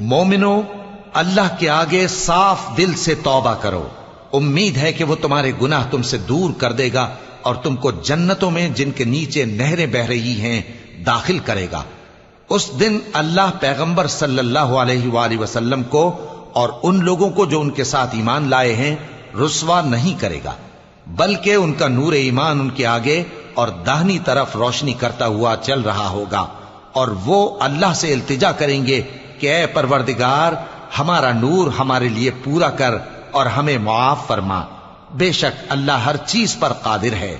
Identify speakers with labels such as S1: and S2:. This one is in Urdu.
S1: مومنو، اللہ کے آگے صاف دل سے توبہ کرو، امید ہے کہ وہ تمہارے گناہ تم سے دور کر دے گا اور تم کو جنتوں میں جن کے نیچے نہریں بہ رہی ہیں داخل کرے گا۔ اس دن اللہ پیغمبر صلی اللہ علیہ وآلہ وسلم کو اور ان لوگوں کو جو ان کے ساتھ ایمان لائے ہیں رسوا نہیں کرے گا، بلکہ ان کا نور ایمان ان کے آگے اور داہنی طرف روشنی کرتا ہوا چل رہا ہوگا، اور وہ اللہ سے التجا کریں گے کہ اے پروردگار، ہمارا نور ہمارے لیے پورا کر اور ہمیں معاف فرما، بے شک اللہ ہر چیز پر قادر ہے۔